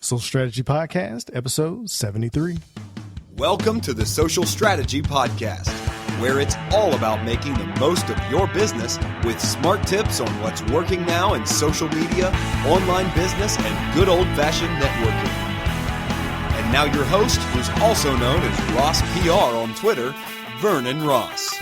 Social Strategy Podcast, episode 73. Welcome to the Social Strategy Podcast, where it's all about making the most of your business with smart tips on what's working now in social media, online business, and good old-fashioned networking. And now your host, who's also known as Ross PR on Twitter, Vernon Ross.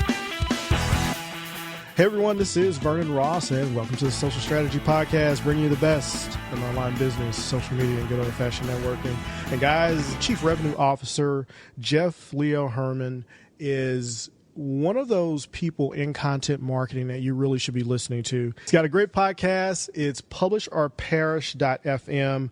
Hey everyone, this is Vernon Ross, and welcome to the Social Strategy Podcast, bringing you the best in online business, social media, and good old-fashioned networking. And guys, Chief Revenue Officer Jeff Herrmann is one of those people in content marketing that you really should be listening to. He's got a great podcast. It's publishorperish.fm,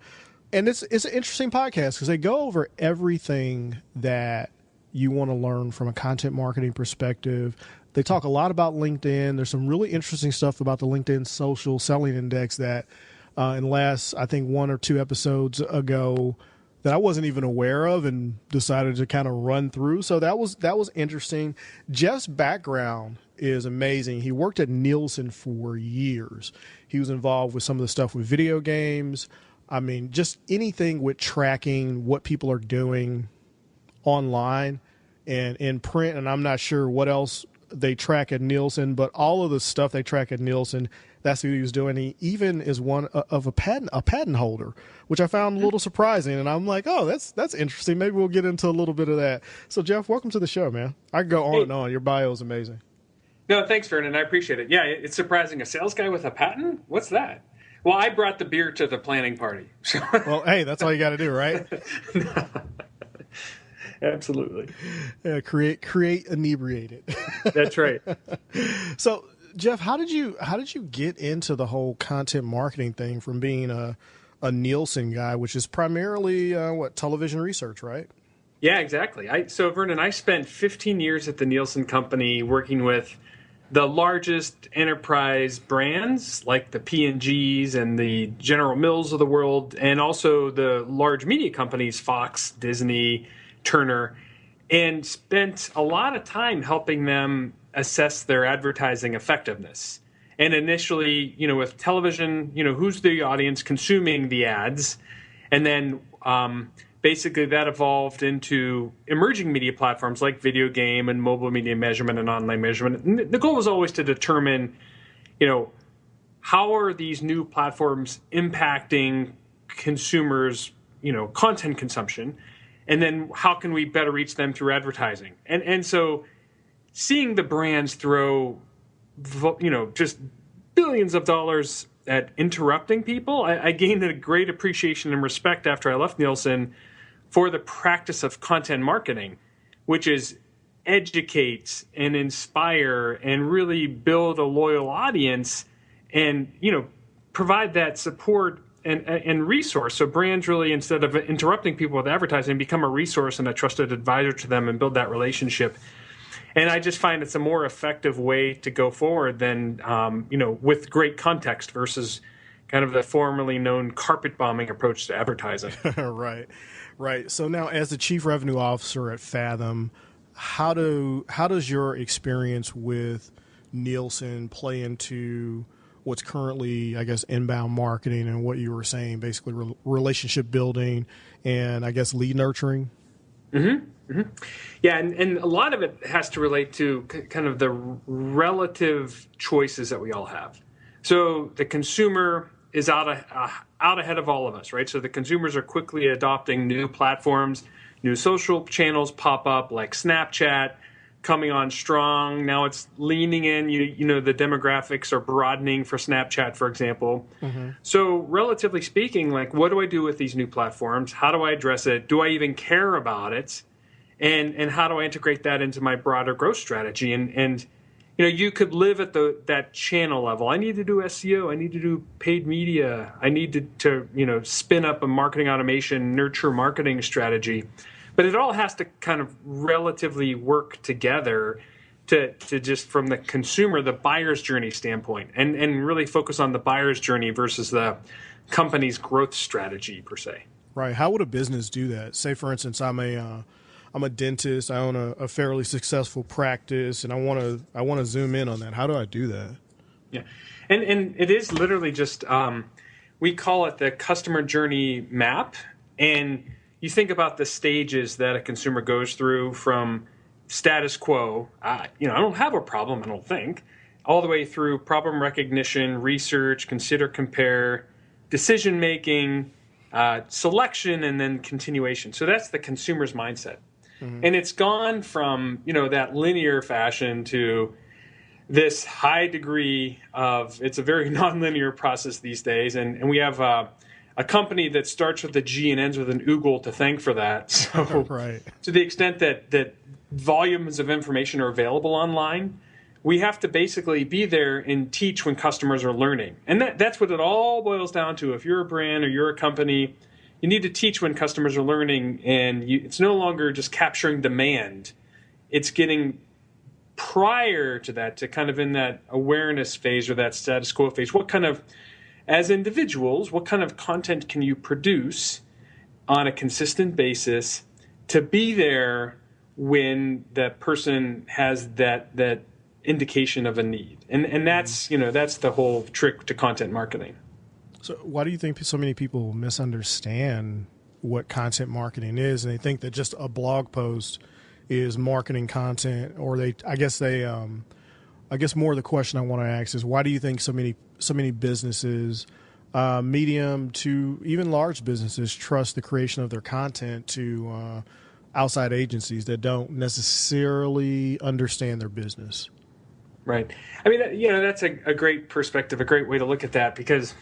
and it's an interesting podcast because they go over everything that you want to learn from a content marketing perspective. They talk a lot about LinkedIn. There's some really interesting stuff about the LinkedIn Social Selling Index that in the last, I think, one or two episodes ago that I wasn't even aware of and decided to kind of run through. So that was interesting. Jeff's background is amazing. He worked at Nielsen for years. He was involved with some of the stuff with video games. I mean, just anything with tracking what people are doing online and in print. And I'm not sure what else they track at Nielsen, but all of the stuff they track at Nielsen, that's what he was doing. He even is one of a patent holder, which I found a little surprising. And I'm like, oh, that's interesting. Maybe we'll get into a little bit of that. So Jeff, welcome to the show, man. I can go on and on. Your bio is amazing. No, thanks, Vernon. I appreciate it. Yeah, it's surprising. A sales guy with a patent? What's that? Well, I brought the beer to the planning party. Well, hey, that's all you got to do, right? Absolutely. Yeah, create inebriated. That's right. So, Jeff, how did you get into the whole content marketing thing from being a Nielsen guy, which is primarily television research, right? Yeah, exactly. So, Vernon, I spent 15 years at the Nielsen company working with the largest enterprise brands like the P&Gs and the General Mills of the world, and also the large media companies, Fox, Disney, Turner, and spent a lot of time helping them assess their advertising effectiveness. And initially, with television, who's the audience consuming the ads? And then basically that evolved into emerging media platforms like video game and mobile media measurement and online measurement. And the goal was always to determine, how are these new platforms impacting consumers, content consumption? And then how can we better reach them through advertising? And so seeing the brands throw, just billions of dollars at interrupting people, I gained a great appreciation and respect after I left Nielsen for the practice of content marketing, which is educate and inspire and really build a loyal audience and, provide that support and resource. So brands really, instead of interrupting people with advertising, become a resource and a trusted advisor to them and build that relationship. And I just find it's a more effective way to go forward than, with great context versus kind of the formerly known carpet bombing approach to advertising. Right. So now as the Chief Revenue Officer at Fathom, how does your experience with Nielsen play into what's currently, I guess, inbound marketing and what you were saying, basically relationship building and, I guess, lead nurturing? Mm-hmm. Mm-hmm. Yeah, and a lot of it has to relate to kind of the relative choices that we all have. So the consumer is out ahead of all of us, right? So the consumers are quickly adopting new platforms, new social channels pop up like Snapchat, coming on strong. Now it's leaning in. The demographics are broadening for Snapchat, for example. Mm-hmm. So relatively speaking, like, what do I do with these new platforms? How do I address it? Do I even care about it? And how do I integrate that into my broader growth strategy? And you could live at that channel level. I need to do SEO. I need to do paid media. I need to spin up a marketing automation, nurture marketing strategy. But it all has to kind of relatively work together to just from the consumer, the buyer's journey standpoint, and really focus on the buyer's journey versus the company's growth strategy per se. Right. How would a business do that? Say, for instance, I'm a dentist. I own a fairly successful practice, and I want to zoom in on that. How do I do that? Yeah, and it is literally just we call it the customer journey map. And you think about the stages that a consumer goes through from status quo, I don't have a problem, I don't think, all the way through problem recognition, research, consider, compare, decision making, selection, and then continuation. So that's the consumer's mindset. Mm-hmm. And it's gone from, that linear fashion to this high degree of, it's a very nonlinear process these days. And we have a company that starts with a G and ends with an oogle to thank for that. So right. To the extent that volumes of information are available online, we have to basically be there and teach when customers are learning. And that's what it all boils down to. If you're a brand or you're a company, you need to teach when customers are learning, and it's no longer just capturing demand. It's getting prior to that, to kind of in that awareness phase or that status quo phase. As individuals, what kind of content can you produce on a consistent basis to be there when that person has that indication of a need? And that's that's the whole trick to content marketing. So why do you think so many people misunderstand what content marketing is, and they think that just a blog post is marketing content? Or I guess more of the question I want to ask is, why do you think so many businesses, medium to even large businesses, trust the creation of their content to outside agencies that don't necessarily understand their business? Right. I mean, that's a great perspective, a great way to look at that, because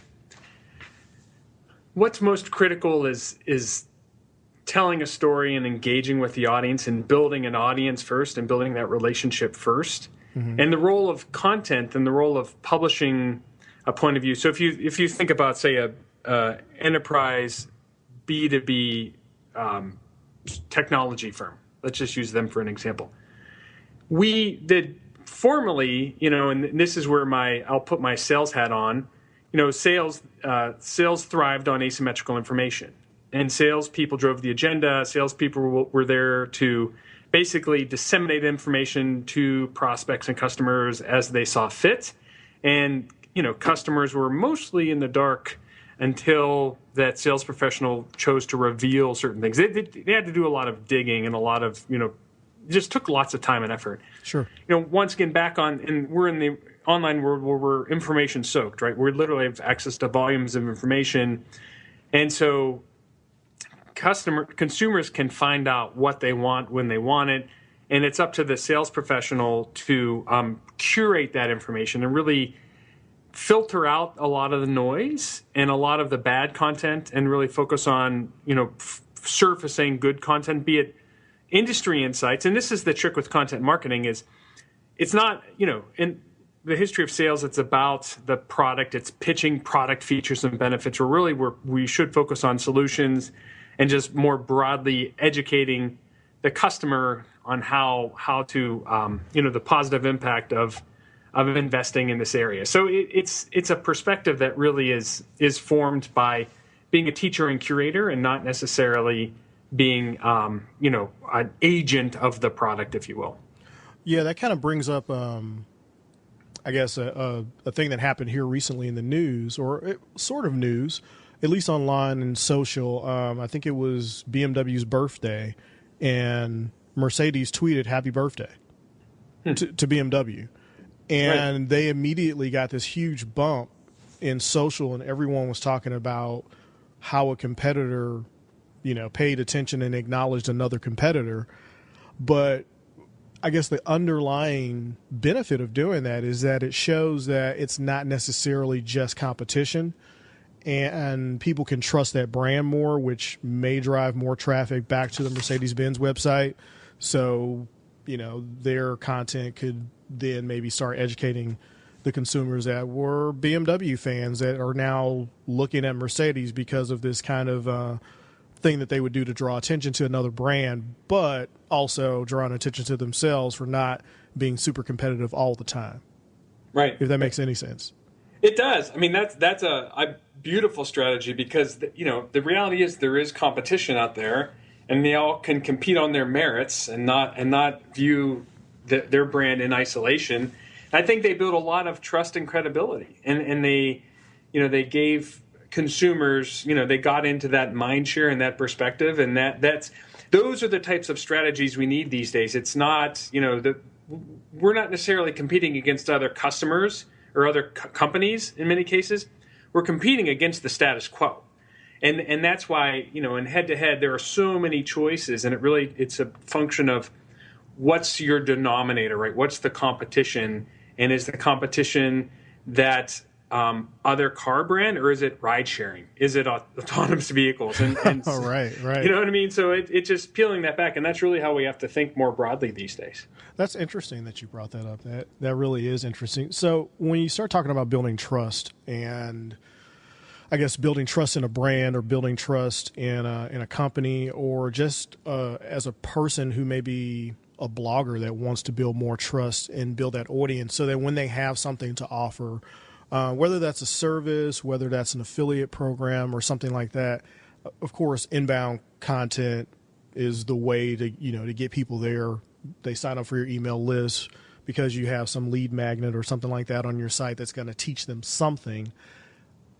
what's most critical is telling a story and engaging with the audience and building an audience first and building that relationship first. Mm-hmm. And the role of content and the role of publishing a point of view. So if you think about, say, a enterprise B2B technology firm, let's just use them for an example. We did formerly, and this is where I'll put my sales hat on. Sales thrived on asymmetrical information, and salespeople drove the agenda. Salespeople were there to basically disseminate information to prospects and customers as they saw fit. And, customers were mostly in the dark until that sales professional chose to reveal certain things. They had to do a lot of digging and a lot of, it just took lots of time and effort. Sure. Once again, and we're in the online world where we're information soaked, right? We literally have access to volumes of information. And so consumers can find out what they want when they want it. And it's up to the sales professional to curate that information and really filter out a lot of the noise and a lot of the bad content, and really focus on, surfacing good content, be it industry insights. And this is the trick with content marketing, is it's not, in the history of sales, it's about the product. It's pitching product features and benefits. We should focus on solutions and just more broadly educating the customer on how to, the positive impact of investing in this area. So it's a perspective that really is formed by being a teacher and curator, and not necessarily being, an agent of the product, if you will. Yeah, that kind of brings up, I guess, a thing that happened here recently in the news, or sort of news, at least online and social. I think it was BMW's birthday, and Mercedes tweeted "Happy Birthday" to BMW. And right. They immediately got this huge bump in social, and everyone was talking about how a competitor, paid attention and acknowledged another competitor. But I guess the underlying benefit of doing that is that it shows that it's not necessarily just competition, and people can trust that brand more, which may drive more traffic back to the Mercedes-Benz website. So, their content could then maybe start educating the consumers that were BMW fans that are now looking at Mercedes because of this kind of thing that they would do to draw attention to another brand, but also drawing attention to themselves for not being super competitive all the time. Right. If that makes any sense. It does. I mean, that's a beautiful strategy, because the reality is there is competition out there, and they all can compete on their merits and not view their brand in isolation. I think they built a lot of trust and credibility, and they gave consumers, they got into that mind share and that perspective, and those are the types of strategies we need these days. It's not, we're not necessarily competing against other customers or other companies in many cases. We're competing against the status quo. And that's why, in head-to-head, there are so many choices, and it's a function of what's your denominator, right? What's the competition? And is the competition that other car brand, or is it ride sharing? Is it autonomous vehicles? And oh, right. You know what I mean? So it's just peeling that back, and that's really how we have to think more broadly these days. That's interesting that you brought that up. That really is interesting. So when you start talking about building trust, and I guess building trust in a brand, or building trust in a company, or just as a person who may be a blogger that wants to build more trust and build that audience, so that when they have something to offer, whether that's a service, whether that's an affiliate program or something like that, of course, inbound content is the way to get people there. They sign up for your email list because you have some lead magnet or something like that on your site that's going to teach them something.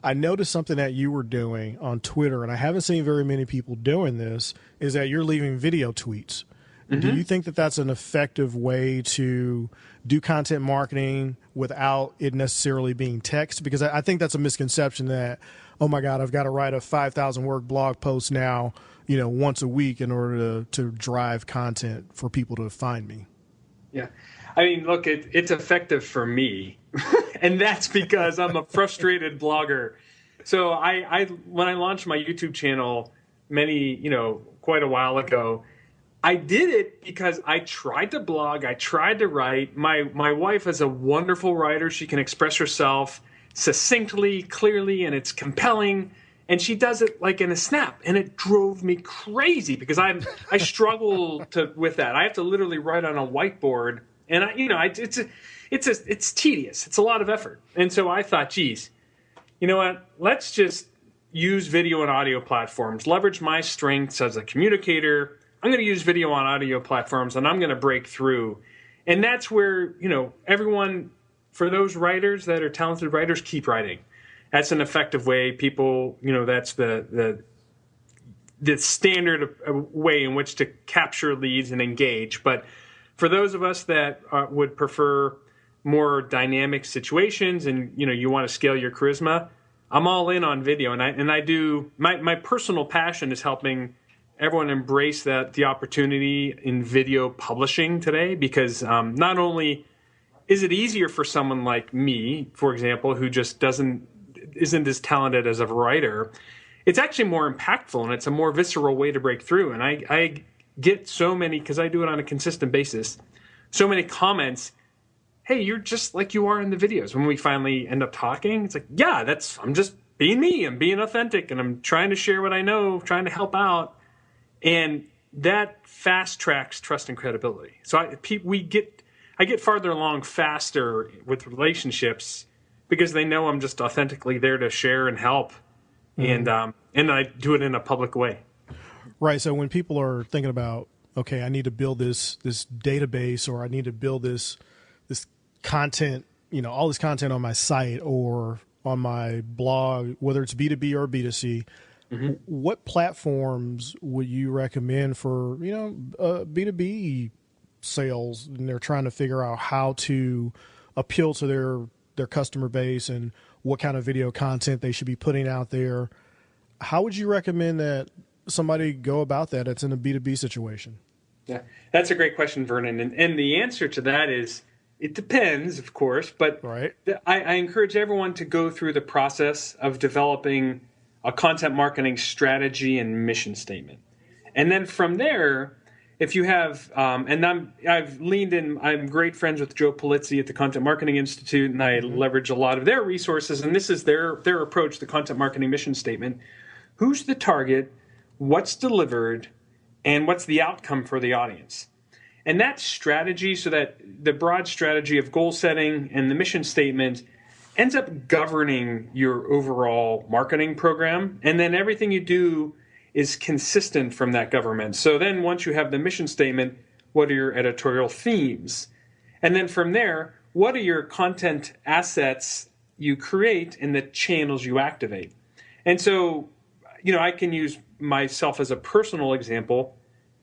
I noticed something that you were doing on Twitter, and I haven't seen very many people doing this, is that you're leaving video tweets. Mm-hmm. Do you think that that's an effective way to do content marketing without it necessarily being text? Because I think that's a misconception that, oh my God, I've got to write a 5,000 word blog post now, once a week in order to drive content for people to find me. Yeah. I mean, look, it's effective for me, and that's because I'm a frustrated blogger. So when I launched my YouTube channel quite a while ago, I did it because I tried to blog, I tried to write. My wife is a wonderful writer. She can express herself succinctly, clearly, and it's compelling. And she does it like in a snap, and it drove me crazy because I struggle with that. I have to literally write on a whiteboard, and it's tedious. It's a lot of effort. And so I thought, geez, you know what? Let's just use video and audio platforms, leverage my strengths as a communicator. I'm going to use video on audio platforms, and I'm going to break through. And that's where, everyone, for those writers that are talented writers, keep writing. That's an effective way. People, that's the standard way in which to capture leads and engage. But for those of us that would prefer more dynamic situations, and you want to scale your charisma, I'm all in on video. And I do. My personal passion is helping everyone embrace the opportunity in video publishing today, because not only is it easier for someone like me, for example, who just isn't as talented as a writer, it's actually more impactful, and it's a more visceral way to break through. And I get so many, because I do it on a consistent basis, so many comments, hey, you're just like you are in the videos. When we finally end up talking, it's like, yeah, I'm just being me, I'm being authentic, and I'm trying to share what I know, trying to help out. And that fast tracks trust and credibility. So I get farther along faster with relationships because they know I'm just authentically there to share and help, and I do it in a public way. Right. So when people are thinking about, okay, I need to build this database, or I need to build this content, all this content on my site or on my blog, whether it's B2B or B2C. Mm-hmm. What platforms would you recommend for, B2B sales, and they're trying to figure out how to appeal to their customer base and what kind of video content they should be putting out there? How would you recommend that somebody go about that that's in a B2B situation? Yeah, that's a great question, Vernon. And the answer to that is, it depends, of course, but right. I encourage everyone to go through the process of developing a content marketing strategy and mission statement. And then from there, if you have, I've leaned in, I'm great friends with Joe Polizzi at the Content Marketing Institute, and I leverage a lot of their resources, and this is their approach, the content marketing mission statement. Who's the target, what's delivered, and what's the outcome for the audience? And that strategy, so that the broad strategy of goal setting and the mission statement ends up governing your overall marketing program. And then everything you do is consistent from that government. So then once you have the mission statement, what are your editorial themes? And then from there, what are your content assets you create and the channels you activate? And so, I can use myself as a personal example.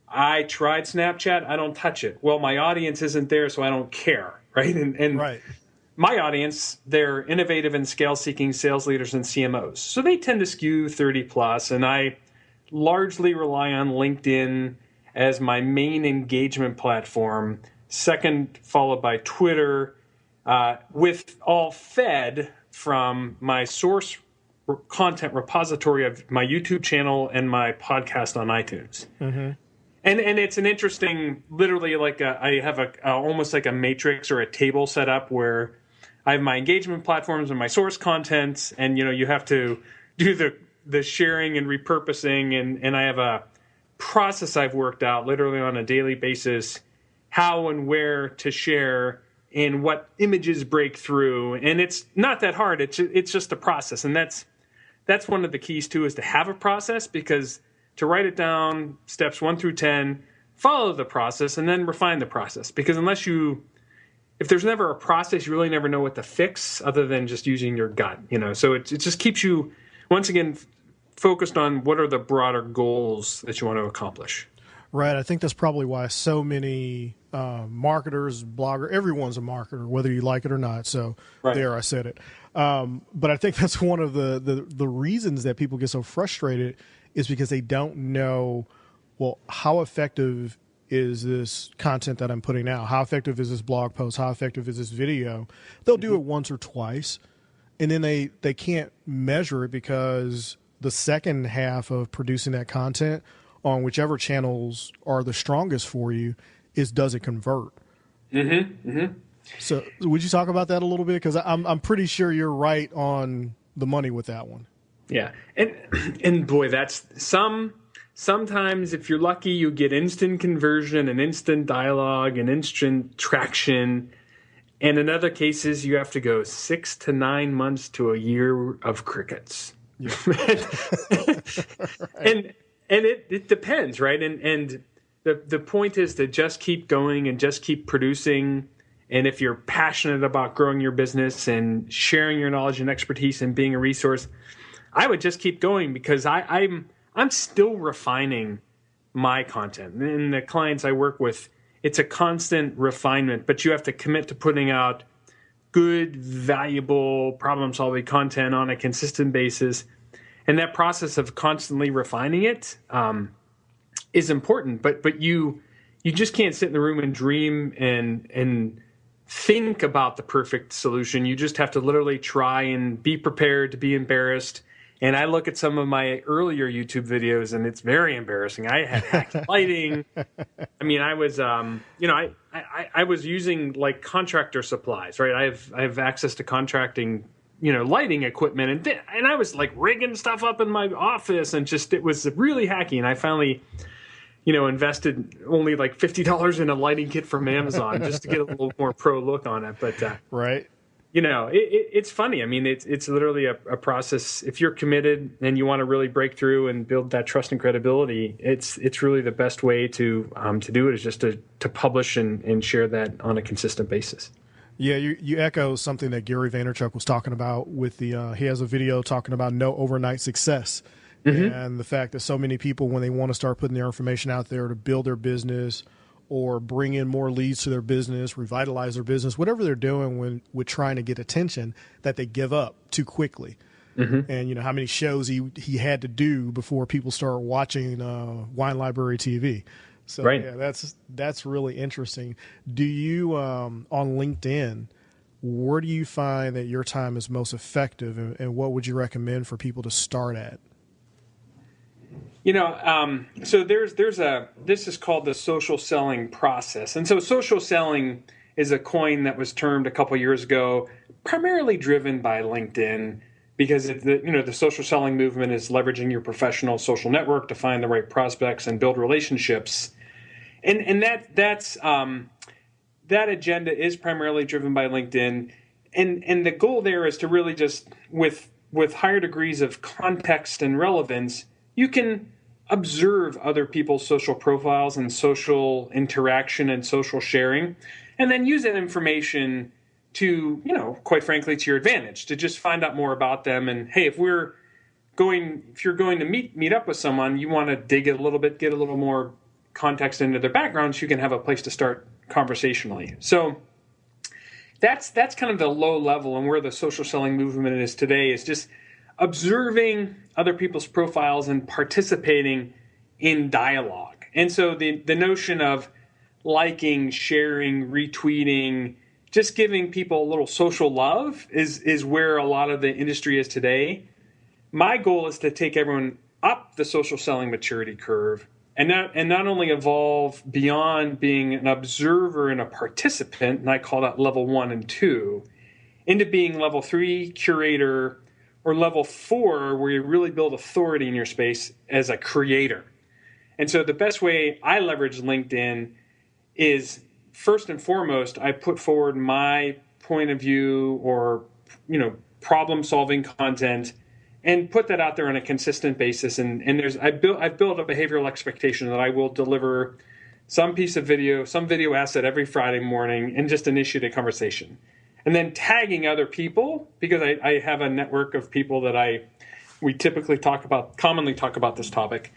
I tried Snapchat. I don't touch it. Well, my audience isn't there, so I don't care, right? And Right. My audience, they're innovative and scale-seeking sales leaders and CMOs. So they tend to skew 30 plus, and I largely rely on LinkedIn as my main engagement platform, second followed by Twitter, with all fed from my source content repository of my YouTube channel and my podcast on iTunes. Mm-hmm. And it's an interesting, literally I have almost like a matrix or a table set up where I have my engagement platforms and my source content, and you have to do the sharing and repurposing, and I have a process I've worked out literally on a daily basis, how and where to share and what images break through. And it's not that hard. It's just a process, and that's one of the keys too, is to have a process, because to write it down, steps 1 through 10, follow the process, and then refine the process. Because if there's never a process, you really never know what to fix other than just using your gut, So it just keeps you, once again, focused on what are the broader goals that you want to accomplish. Right. I think that's probably why so many marketers, blogger, everyone's a marketer, whether you like it or not. So There, I said it. But I think that's one of the reasons that people get so frustrated is because they don't know, well, how effective is this content that I'm putting out? How effective is this blog post? How effective is this video? They'll do it once or twice, and then they can't measure it because the second half of producing that content on whichever channels are the strongest for you is, does it convert? Mm-hmm. Mm-hmm. So would you talk about that a little bit? Because I'm pretty sure you're right on the money with that one. Yeah. And boy, that's sometimes if you're lucky, you get instant conversion and instant dialogue and instant traction. And in other cases, you have to go 6 to 9 months to a year of crickets. Yeah. Right. And it depends, right? And the point is to just keep going and just keep producing. And if you're passionate about growing your business and sharing your knowledge and expertise and being a resource, I would just keep going, because I'm still refining my content. And the clients I work with, it's a constant refinement, but you have to commit to putting out good, valuable, problem-solving content on a consistent basis. And that process of constantly refining it is important. But you just can't sit in the room and dream and think about the perfect solution. You just have to literally try and be prepared to be embarrassed. And I look at some of my earlier YouTube videos, and it's very embarrassing. I had hacked lighting. I mean, I was, I was using like contractor supplies, right? I have access to contracting, lighting equipment, and I was like rigging stuff up in my office, and it was really hacky. And I finally, invested only like $50 in a lighting kit from Amazon just to get a little more pro look on it. But right. It's funny. I mean, it's literally a process. If you're committed and you want to really break through and build that trust and credibility, it's really the best way to do it is just to publish and share that on a consistent basis. Yeah, you echo something that Gary Vaynerchuk was talking about with he has a video talking about no overnight success. Mm-hmm. And the fact that so many people, when they want to start putting their information out there to build their business or bring in more leads to their business, revitalize their business, whatever they're doing with trying to get attention, that they give up too quickly. Mm-hmm. And how many shows he had to do before people start watching Wine Library TV. So right. Yeah, that's really interesting. Do you on LinkedIn, where do you find that your time is most effective, and what would you recommend for people to start at? So this is called the social selling process. And so social selling is a coin that was termed a couple years ago, primarily driven by LinkedIn, because the social selling movement is leveraging your professional social network to find the right prospects and build relationships. And that agenda is primarily driven by LinkedIn. And the goal there is to really just, with higher degrees of context and relevance, you can observe other people's social profiles and social interaction and social sharing, and then use that information to, quite frankly, to your advantage, to just find out more about them. And hey, if we're if you're going to meet up with someone, you want to dig it a little bit, get a little more context into their background so you can have a place to start conversationally. So that's kind of the low level, and where the social selling movement is today is just observing other people's profiles and participating in dialogue. And so the notion of liking, sharing, retweeting, just giving people a little social love is where a lot of the industry is today. My goal is to take everyone up the social selling maturity curve and not only evolve beyond being an observer and a participant, and I call that level 1 and 2, into being level 3, curator, or level 4, where you really build authority in your space as a creator. And so the best way I leverage LinkedIn is, first and foremost, I put forward my point of view or, problem-solving content and put that out there on a consistent basis. And I've built a behavioral expectation that I will deliver some piece of video, some video asset every Friday morning and just initiate a conversation. And then tagging other people, because I have a network of people that we commonly talk about this topic.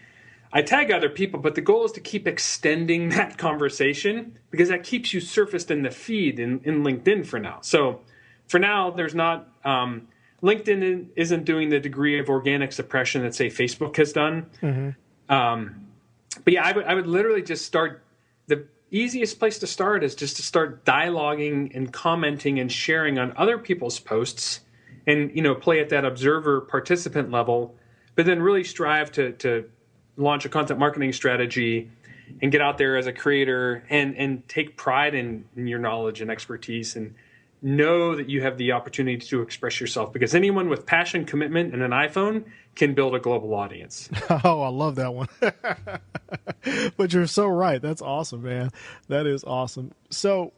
I tag other people, but the goal is to keep extending that conversation because that keeps you surfaced in the feed in LinkedIn for now. So for now, there's not, LinkedIn isn't doing the degree of organic suppression that, say, Facebook has done. Mm-hmm. But yeah, I would literally just start. The easiest place to start is just to start dialoguing and commenting and sharing on other people's posts and, play at that observer participant level, but then really strive to launch a content marketing strategy and get out there as a creator and take pride in your knowledge and expertise and know that you have the opportunity to express yourself, because anyone with passion, commitment, and an iPhone can build a global audience. Oh, I love that one. But you're so right. That's awesome, man. That is awesome. So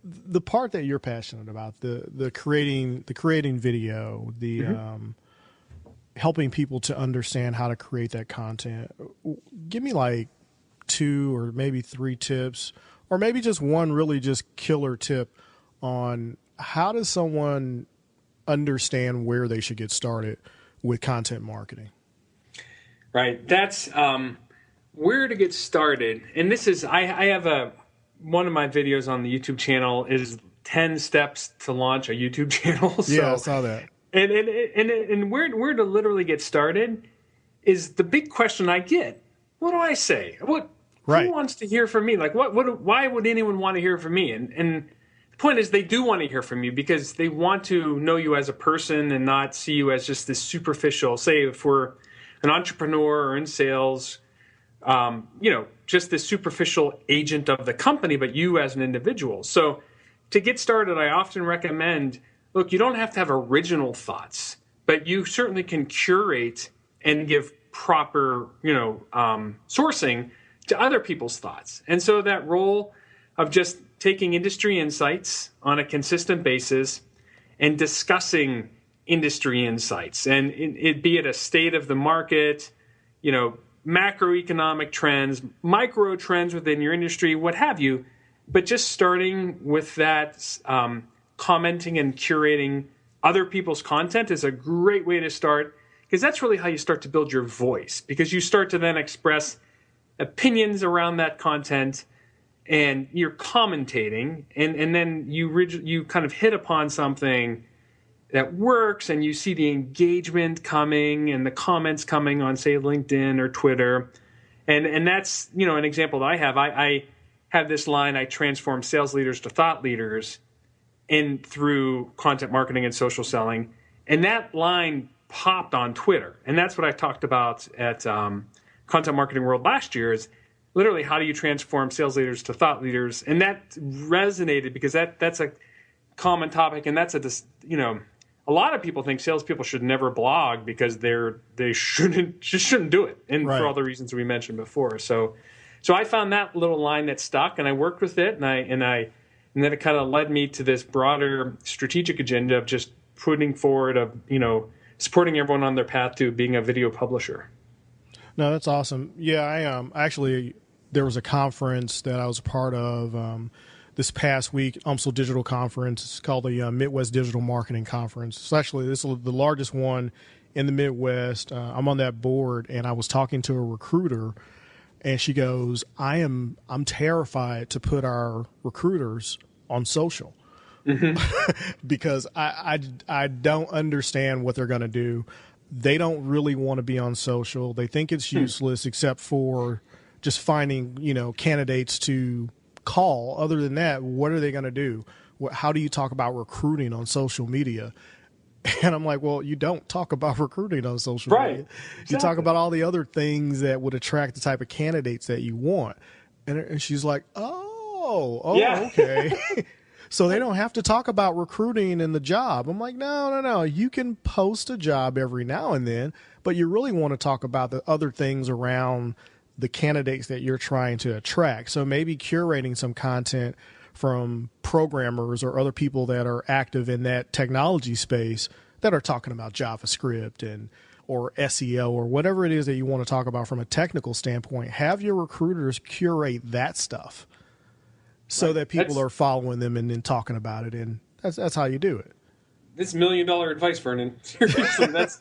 the part that you're passionate about, the creating video, the mm-hmm. Helping people to understand how to create that content. Give me like 2 or maybe 3 tips, or maybe just one really just killer tip on how does someone understand where they should get started with content marketing. Right. That's where to get started. And this is, I have one of my videos on the YouTube channel is 10 steps to launch a YouTube channel. So, yeah, I saw that. And where to literally get started is the big question I get. What do I say? Who wants to hear from me? Like, why would anyone want to hear from me? And the point is, they do want to hear from you because they want to know you as a person and not see you as just this superficial, say if we're an entrepreneur or in sales, just this superficial agent of the company, but you as an individual. So to get started, I often recommend, look, you don't have to have original thoughts, but you certainly can curate and give proper, sourcing to other people's thoughts. And so that role of just taking industry insights on a consistent basis and discussing industry insights, and it be it a state of the market, macroeconomic trends, micro trends within your industry, what have you, but just starting with that, commenting and curating other people's content is a great way to start, because that's really how you start to build your voice, because you start to then express opinions around that content and you're commentating, and then you kind of hit upon something that works, and you see the engagement coming and the comments coming on, say, LinkedIn or Twitter. And that's, an example that I have. I have this line, I transform sales leaders to thought leaders through content marketing and social selling. And that line popped on Twitter. And that's what I talked about at Content Marketing World last year, is literally how do you transform sales leaders to thought leaders? And that resonated because that's a common topic. And that's a lot of people think salespeople should never blog because they shouldn't do it, and right, for all the reasons we mentioned before. So I found that little line that stuck, and I worked with it, and then it kind of led me to this broader strategic agenda of just putting forward supporting everyone on their path to being a video publisher. No, that's awesome. Yeah, I actually, there was a conference that I was a part of this past week, UMSL Digital Conference. It's called the Midwest Digital Marketing Conference. It's actually, this is the largest one in the Midwest. I'm on that board, and I was talking to a recruiter, and she goes, I'm terrified to put our recruiters on social because I don't understand what they're going to do. They don't really want to be on social. They think it's useless except for just finding, candidates to call. Other than that, what are they going to do? How do you talk about recruiting on social media? And I'm like, well, you don't talk about recruiting on social media. Exactly. You talk about all the other things that would attract the type of candidates that you want. And she's like, okay. So they don't have to talk about recruiting and the job. I'm like, no. You can post a job every now and then, but you really want to talk about the other things around the candidates that you're trying to attract. So maybe curating some content from programmers or other people that are active in that technology space that are talking about JavaScript or SEO or whatever it is that you want to talk about from a technical standpoint. Have your recruiters curate that stuff so that people are following them and then talking about it. And that's how you do it. This $1 million advice, Vernon. Seriously, that's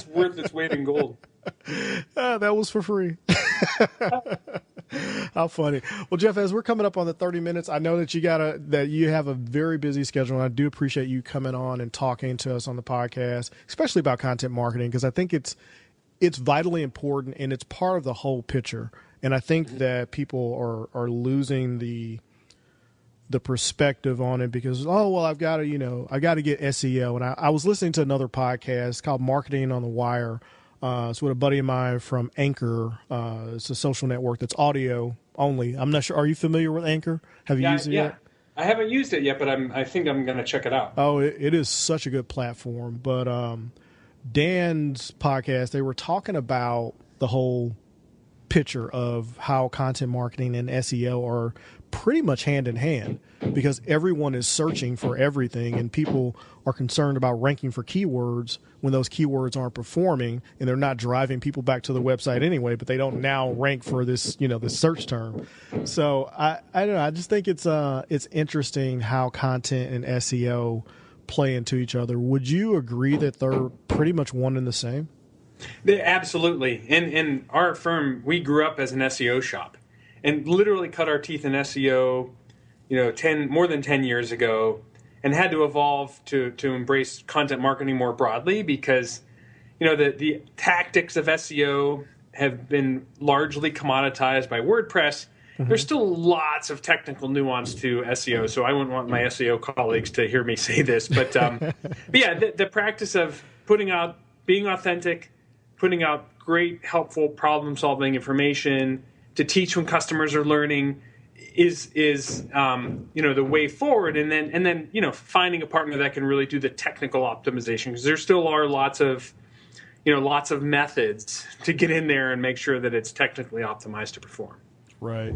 worth its weight in gold. That was for free. How funny. Well, Jeff, as we're coming up on the 30 minutes, I know that you have a very busy schedule, and I do appreciate you coming on and talking to us on the podcast, especially about content marketing, because I think it's vitally important and it's part of the whole picture. And I think that people are losing the perspective on it because, I've got to get SEO. And I was listening to another podcast called Marketing on the Wire. It's with a buddy of mine from Anchor. It's a social network that's audio only. I'm not sure. Are you familiar with Anchor? Have you used it yet? I haven't used it yet, but I think I'm going to check it out. Oh, it is such a good platform. But Dan's podcast, they were talking about the whole picture of how content marketing and SEO are pretty much hand in hand because everyone is searching for everything and people are concerned about ranking for keywords when those keywords aren't performing and they're not driving people back to the website anyway, but they don't now rank for this, this search term. So I don't know. I just think it's interesting how content and SEO play into each other. Would you agree that they're pretty much one and the same? Absolutely. In our firm, we grew up as an SEO shop and literally cut our teeth in SEO, more than 10 years ago, and had to evolve to embrace content marketing more broadly because, the tactics of SEO have been largely commoditized by WordPress. Mm-hmm. There's still lots of technical nuance to SEO, so I wouldn't want my SEO colleagues to hear me say this. But yeah, the practice of being authentic, putting out great, helpful, problem-solving information to teach when customers are learning is the way forward. And then finding a partner that can really do the technical optimization because there still are lots of methods to get in there and make sure that it's technically optimized to perform. Right.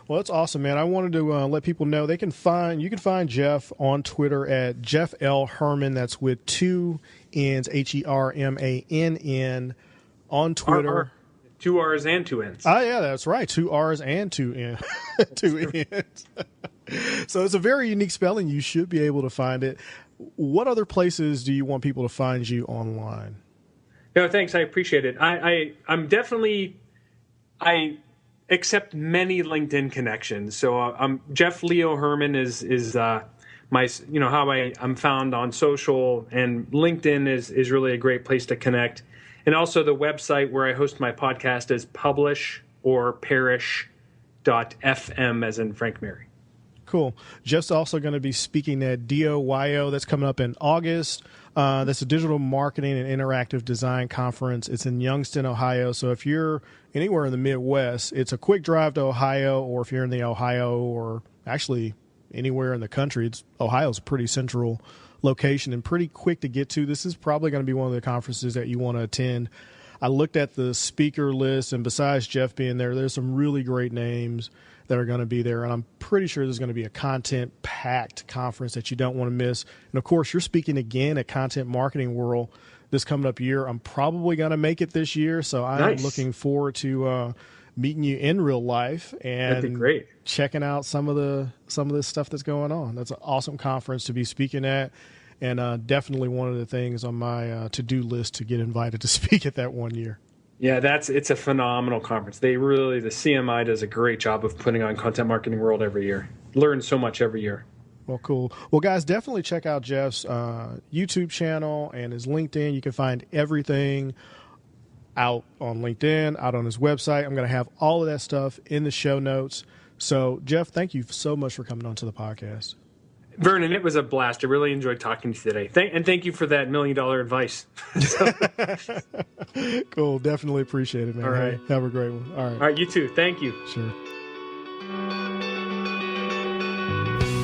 Well, that's awesome, man. I wanted to let people know you can find Jeff on Twitter at Jeff L. Herrmann. That's with 2 N's, HERMANN on Twitter. 2 R's and 2 N's. Oh, yeah, that's right. 2 R's and 2 N's. 2 N's. So it's a very unique spelling. You should be able to find it. What other places do you want people to find you online? No, thanks. I appreciate it. I'm definitely I accept many LinkedIn connections. So Jeff Leo Herrmann is my how I'm found on social, and LinkedIn is really a great place to connect. And also the website where I host my podcast is publishorperish.fm as in Frank Mary. Cool. Jeff's also going to be speaking at DOYO. That's coming up in August. That's a digital marketing and interactive design conference. It's in Youngstown, Ohio. So if you're anywhere in the Midwest, it's a quick drive to Ohio, or if you're in the Ohio or actually anywhere in the country, Ohio's a pretty central location and pretty quick to get to. This is probably going to be one of the conferences that you want to attend. I looked at the speaker list, and besides Jeff being there, there's some really great names that are going to be there. And I'm pretty sure there's going to be a content-packed conference that you don't want to miss. And, of course, you're speaking again at Content Marketing World this coming up year. I'm probably going to make it this year, so I'm looking forward to meeting you in real life and that'd be great. Checking out some of the stuff that's going on. That's an awesome conference to be speaking at. and definitely one of the things on my to-do list to get invited to speak at that one year. Yeah, it's a phenomenal conference. The CMI does a great job of putting on Content Marketing World every year. Learn so much every year. Well, cool. Well, guys, definitely check out Jeff's YouTube channel and his LinkedIn. You can find everything out on LinkedIn, out on his website. I'm going to have all of that stuff in the show notes. So, Jeff, thank you so much for coming onto the podcast. Vernon, it was a blast. I really enjoyed talking to you today. Thank you for that $1 million advice. Cool. Definitely appreciate it, man. All right. Hey, have a great one. All right. All right, you too. Thank you. Sure.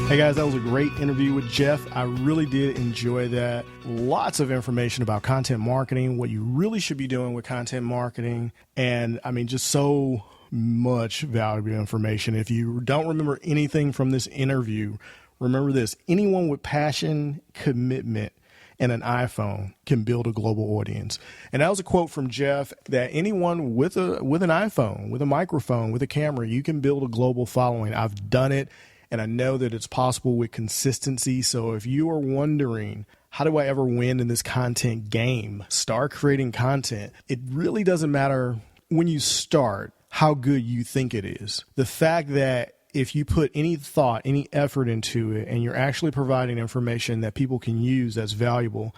Hey guys, that was a great interview with Jeff. I really did enjoy that. Lots of information about content marketing, what you really should be doing with content marketing, and I mean, just so much valuable information. If you don't remember anything from this interview, remember this: anyone with passion, commitment, and an iPhone can build a global audience. And that was a quote from Jeff, that anyone with an iPhone, with a microphone, with a camera, you can build a global following. I've done it. And I know that it's possible with consistency. So if you are wondering, how do I ever win in this content game? Start creating content. It really doesn't matter when you start how good you think it is. The fact that if you put any thought, any effort into it, and you're actually providing information that people can use that's valuable,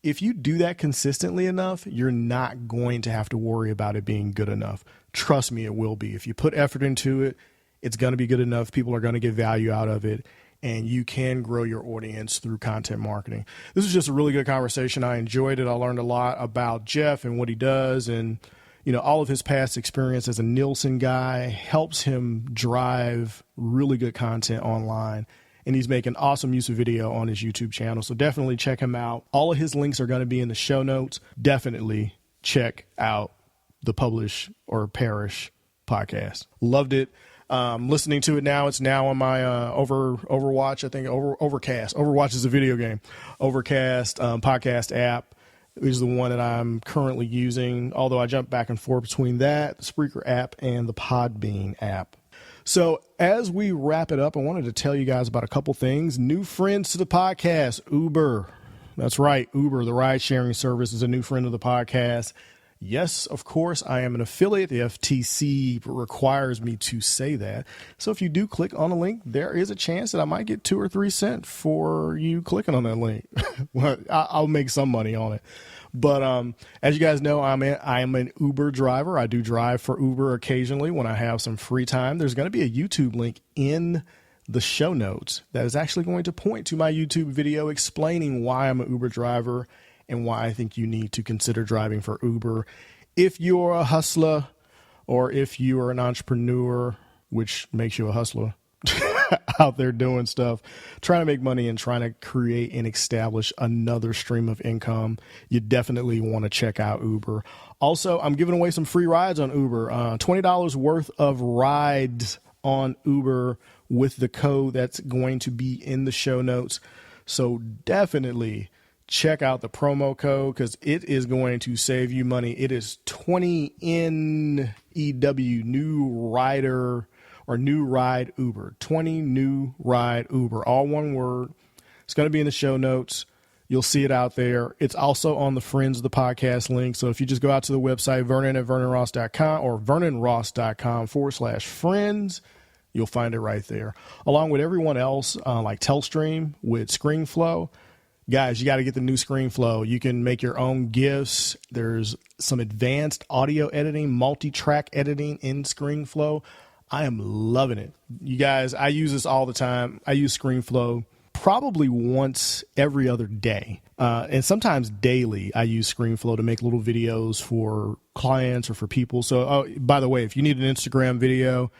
if you do that consistently enough, you're not going to have to worry about it being good enough. Trust me, it will be. If you put effort into it, it's going to be good enough. People are going to get value out of it, and you can grow your audience through content marketing. This was just a really good conversation. I enjoyed it. I learned a lot about Jeff and what he does, and all of his past experience as a Nielsen guy helps him drive really good content online. And he's making awesome use of video on his YouTube channel. So definitely check him out. All of his links are going to be in the show notes. Definitely check out the Publish or Perish podcast. Loved it. Listening to it now. It's now on my Overwatch. I think Overcast. Overwatch is a video game. Overcast podcast app is the one that I'm currently using, although I jump back and forth between that, the Spreaker app, and the Podbean app. So as we wrap it up, I wanted to tell you guys about a couple things. New friends to the podcast, Uber. That's right, Uber, the ride-sharing service, is a new friend of the podcast. Yes, of course, I am an affiliate. The FTC requires me to say that. So if you do click on a link, there is a chance that I might get 2 or 3 cents for you clicking on that link. Well, I'll make some money on it. But as you guys know, I am an Uber driver. I do drive for Uber occasionally when I have some free time. There's going to be a YouTube link in the show notes that is actually going to point to my YouTube video explaining why I'm an Uber driver and why I think you need to consider driving for Uber. If you're a hustler or if you are an entrepreneur, which makes you a hustler, out there doing stuff, trying to make money and trying to create and establish another stream of income, you definitely want to check out Uber. Also, I'm giving away some free rides on Uber, $20 worth of rides on Uber with the code that's going to be in the show notes. So definitely check out the promo code because it is going to save you money. It is 20NEW, new rider or new ride Uber, 20 new ride Uber, all one word. It's going to be in the show notes. You'll see it out there. It's also on the Friends of the Podcast link. So if you just go out to the website, vernon@vernonross.com or vernonross.com/friends, you'll find it right there. Along with everyone else, like Telstream with ScreenFlow. Guys, you got to get the new ScreenFlow. You can make your own GIFs. There's some advanced audio editing, multi-track editing in ScreenFlow. I am loving it. You guys, I use this all the time. I use ScreenFlow probably once every other day. And sometimes daily, I use ScreenFlow to make little videos for clients or for people. So, by the way, if you need an Instagram video,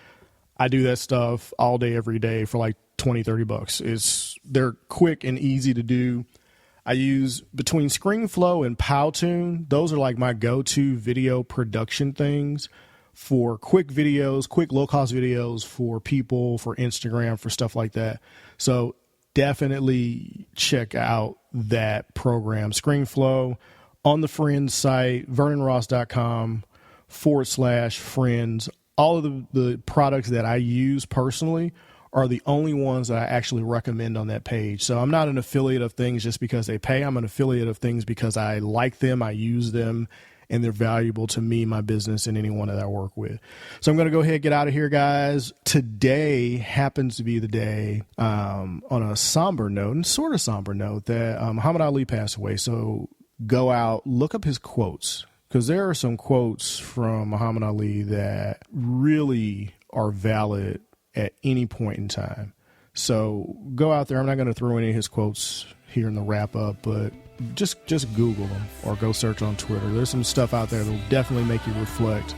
I do that stuff all day, every day for like $20-$30. They're quick and easy to do. I use between ScreenFlow and Powtoon. Those are like my go-to video production things for quick videos, quick low-cost videos for people, for Instagram, for stuff like that. So definitely check out that program, ScreenFlow, on the Friends site, vernonross.com/friends. All of the products that I use personally are the only ones that I actually recommend on that page. So I'm not an affiliate of things just because they pay. I'm an affiliate of things because I like them, I use them, and they're valuable to me, my business, and anyone that I work with. So I'm going to go ahead and get out of here, guys. Today happens to be the day, on a somber note, and sort of somber note, that Muhammad Ali passed away. So go out, look up his quotes, because there are some quotes from Muhammad Ali that really are valid at any point in time. So go out there. I'm not going to throw any of his quotes here in the wrap up, but just Google them or go search on Twitter. There's some stuff out there that will definitely make you reflect.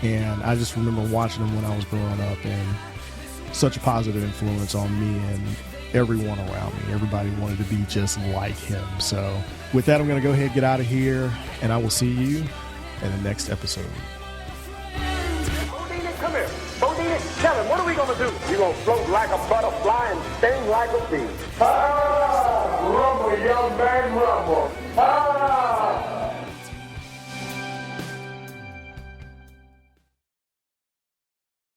And I just remember watching them when I was growing up, and such a positive influence on me and everyone around me. Everybody wanted to be just like him. So with that, I'm going to go ahead and get out of here, and I will see you in the next episode. Come here. Tell him, what are we going to do? You're going to float like a butterfly and sting like a bee. Ah, rumble, young man, rumble. Ah!